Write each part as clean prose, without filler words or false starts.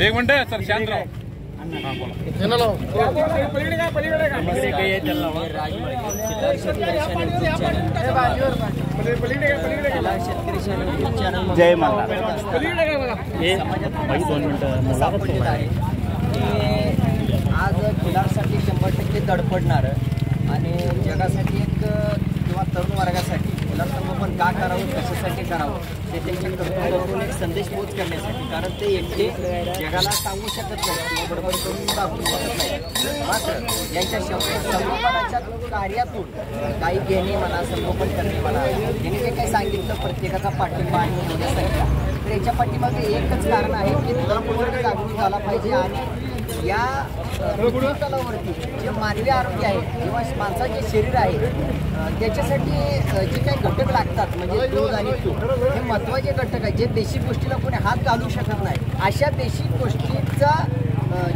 एक minute sir, शांत राहा. जय माता. आज खिलारसाठी 100% धडपडणार आणि जगासाठी एक किंवा तरुण वर्गासाठी खिलार संगोपन का करावं, कशासाठी करावं ते त्यांच्या कर्तव्यातून एक संदेश पोच करण्यासाठी. कारण ते एकटे जगाला सांगू शकत नाही, बरोबर करून दाखवू शकत नाही. मात्र यांच्या संगोपनाच्या कार्यातून काही घेणे म्हणा, संगोपन करणे म्हणा, त्यांनी जे काही सांगितलं प्रत्येकाचा पाठिंबा आणि होण्यासाठी, तर याच्या पाठीमागे एकच कारण आहे की तरुण जागृत झाला पाहिजे. आणि या तलावरती जे मानवी आरोग्य आहे किंवा माणसाचे शरीर आहे त्याच्यासाठी जे काही घटक लागतात म्हणजे दूध आणि तूप हे महत्त्वाचे घटक आहेत, जे बेसिक गोष्टीला कोणी हात घालू शकत नाही. अशा बेसिक गोष्टीचा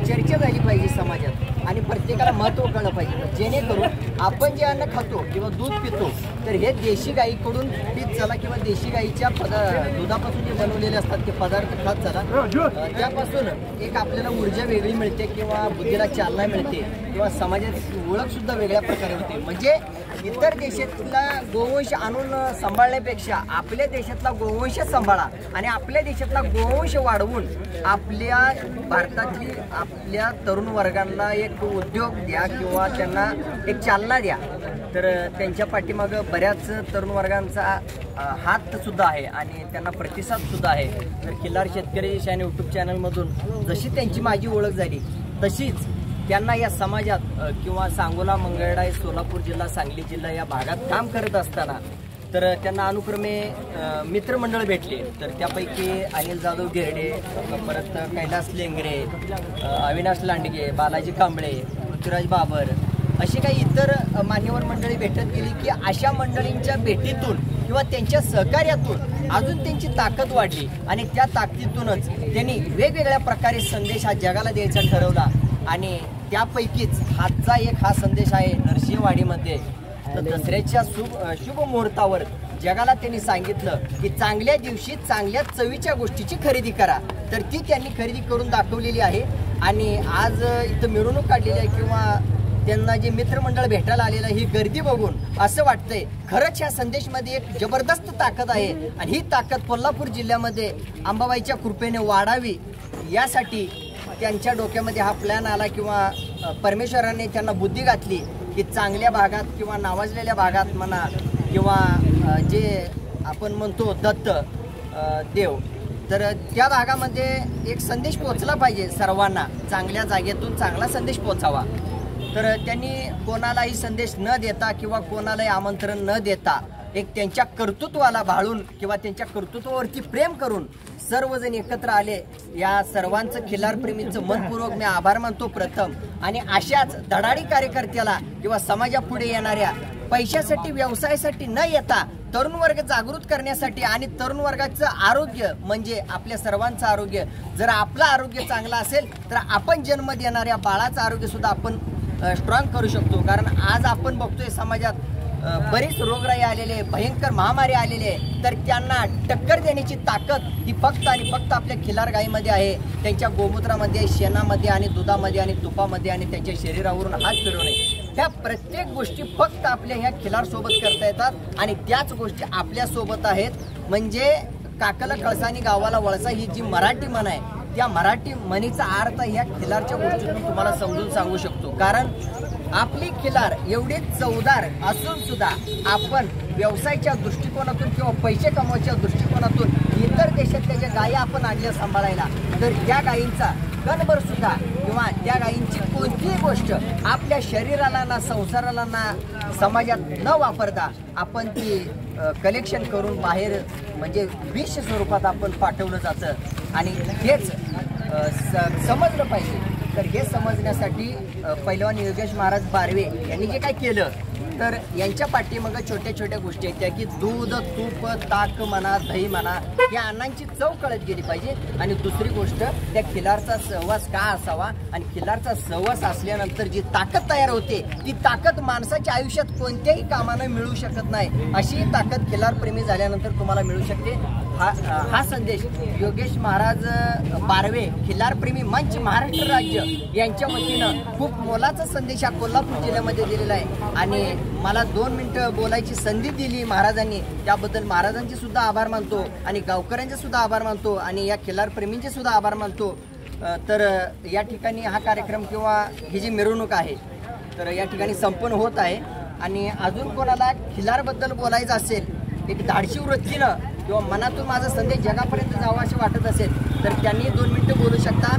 चर्चा झाली पाहिजे समाजात आणि प्रत्येकाला महत्त्व कळलं पाहिजे, जेणेकरून आपण जे अन्न खातो किंवा दूध पितो तर हे देशी गाईकडून पीत झाला किंवा देशी गाईच्या दुधापासून जे बनवलेले असतात ते पदार्थ खात झाला, त्यापासून एक आपल्याला ऊर्जा वेगळी मिळते किंवा बुद्धीला चालना मिळते किंवा समाजाची ओळखसुद्धा वेगळ्या प्रकारे होते. म्हणजे इतर देशातला गोवंश आणून सांभाळण्यापेक्षा आपल्या देशातला गोवंश सांभाळा आणि आपल्या देशातला गोवंश वाढवून आपल्या भारतातली आपल्या तरुण वर्गांना एक उद्योग द्या किंवा त्यांना एक चालना द्या. तर त्यांच्या पाठीमागं बऱ्याच तरुण वर्गांचा हात सुद्धा आहे आणि त्यांना प्रतिसाद सुद्धा आहे. तर खिल्लार शेतकरी शान यूट्यूब चॅनलमधून जशी त्यांची माझी ओळख झाली तशीच त्यांना या समाजात किंवा सांगोला, मंगळवेढा, सोलापूर जिल्हा, सांगली जिल्हा या भागात काम करत असताना तर त्यांना अनुक्रमे मित्रमंडळ भेटले. तर त्यापैकी अनिल जाधव गिरडे, परत कैलास लेंगरे, अविनाश लांडगे, बालाजी कांबळे, पृथ्वीराज बाबर अशी काही इतर मान्यवर मंडळी भेटत गेली की अशा मंडळींच्या भेटीतून किंवा त्यांच्या सहकार्यातून अजून त्यांची ताकद वाढली आणि त्या ताकदीतूनच त्यांनी वेगवेगळ्या प्रकारे संदेश हा जगाला द्यायचा ठरवला. आणि त्यापैकीच हातचा एक हा संदेश आहे नरसिंहवाडीमध्ये. तर दसऱ्याच्या शुभ मुहूर्तावर जगाला त्यांनी सांगितलं की चांगल्या दिवशी चांगल्या चवीच्या गोष्टीची खरेदी करा. तर ती त्यांनी खरेदी करून दाखवलेली आहे आणि आज इथं मिरवणूक काढलेली आहे किंवा त्यांना जे मित्रमंडळ भेटायला आलेलं ही गर्दी बघून असं वाटतंय खरंच ह्या संदेशमध्ये एक जबरदस्त ताकद आहे आणि ही ताकद कोल्हापूर जिल्ह्यामध्ये अंबाबाईच्या कृपेने वाढावी यासाठी त्यांच्या डोक्यामध्ये हा प्लॅन आला किंवा परमेश्वराने त्यांना बुद्धी घातली की चांगल्या भागात किंवा नावाजलेल्या भागात म्हणा किंवा जे आपण म्हणतो दत्त देव, तर त्या भागामध्ये एक संदेश पोहोचला पाहिजे सर्वांना, चांगल्या जागेतून चांगला संदेश पोहोचावा. तर त्यांनी कोणालाही संदेश न देता किंवा कोणालाही आमंत्रण न देता एक त्यांच्या कर्तृत्वाला भाळून किंवा त्यांच्या कर्तृत्वावरती प्रेम करून सर्वजण एकत्र आले. या सर्वांचं खिल्लारप्रेमींचं मनपूर्वक मी आभार मानतो प्रथम. आणि अशाच धडाडी कार्यकर्त्याला किंवा समाजापुढे येणाऱ्या पैशासाठी व्यवसायासाठी न येता तरुण वर्ग जागृत करण्यासाठी आणि तरुण वर्गाचं आरोग्य म्हणजे आपल्या सर्वांचं आरोग्य, जर आपलं आरोग्य चांगलं असेल तर आपण जन्म देणाऱ्या बाळाचं आरोग्य सुद्धा आपण स्ट्रॉंग करू शकतो. कारण आज आपण बघतोय समाजात बरीच रोगराई आलेले, भयंकर महामारी आलेली आहे, तर त्यांना टक्कर देण्याची ताकद ही फक्त आणि फक्त आपल्या खिल्लार गाईमध्ये आहे. त्यांच्या गोमूत्रामध्ये, शेणामध्ये आणि दुधामध्ये आणि तुपामध्ये आणि त्यांच्या शरीरावरून हात फिरवणे, ह्या प्रत्येक गोष्टी फक्त आपल्या ह्या खिल्लारसोबत करता येतात आणि त्याच गोष्टी आपल्यासोबत आहेत. म्हणजे काकला कळसानी गावाला वळसा ही जी मराठी म्हण आहे त्या मराठी म्हणीचा अर्थ ह्या खिल्लारच्या गोष्टीतून तुम्हाला समजून सांगू शकतो. कारण आपली खिल्लार एवढे चवदार असून सुद्धा आपण व्यवसायाच्या दृष्टिकोनातून किंवा पैसे कमवायच्या दृष्टिकोनातून इतर देशातल्या ज्या गायी आपण आणल्या सांभाळायला, तर त्या गायींचा कणभर सुद्धा किंवा त्या गायींची कोणतीही गोष्ट आपल्या शरीराला ना संसाराला ना समाजात न वापरता आपण ती कलेक्शन करून बाहेर म्हणजे विष स्वरूपात आपण पाठवलं जातं आणि हेच समजलं पाहिजे. तर हे समजण्यासाठी पैलवान योगेश महाराज बारवे यांनी जे काय केलं तर यांच्या पाठीमागं छोट्या छोट्या गोष्टी आहेत त्या की दूध, तूप, ताक म्हणा, दही म्हणा या अन्नांची चव कळत गेली पाहिजे. आणि दुसरी गोष्ट त्या खिल्लारचा सहवास का असावा आणि खिल्लारचा सहवास असल्यानंतर जी ताकद तयार होते ती ताकद माणसाच्या आयुष्यात कोणत्याही कामानं मिळू शकत नाही. अशी ताकद खिल्लार प्रेमी झाल्यानंतर तुम्हाला मिळू शकते. हा संदेश योगेश महाराज बारवे खिल्लारप्रेमी मंच महाराष्ट्र राज्य यांच्या वतीनं खूप मोलाचा संदेश हा कोल्हापूर जिल्ह्यामध्ये दिलेला आहे आणि मला 2 मिनिटं बोलायची संधी दिली महाराजांनी, त्याबद्दल महाराजांचे सुद्धा आभार मानतो आणि गावकऱ्यांचे सुद्धा आभार मानतो आणि या खिल्लारप्रेमींचे सुद्धा आभार मानतो। तर या ठिकाणी हा कार्यक्रम किंवा ही जी मिरवणूक आहे तर या ठिकाणी संपन्न होत आहे आणि अजून कोणाला खिल्लारबद्दल बोलायचं असेल, एक धाडशी वृत्तीनं किंवा मनातून माझा संदेश जगापर्यंत जावा असे वाटत असेल तर त्यांनी 2 मिनिटं बोलू शकता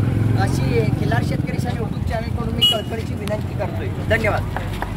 अशी खिल्लार शेतकरी यूट्यूब चॅनलकडून मी कळकळीची विनंती करतोय। धन्यवाद।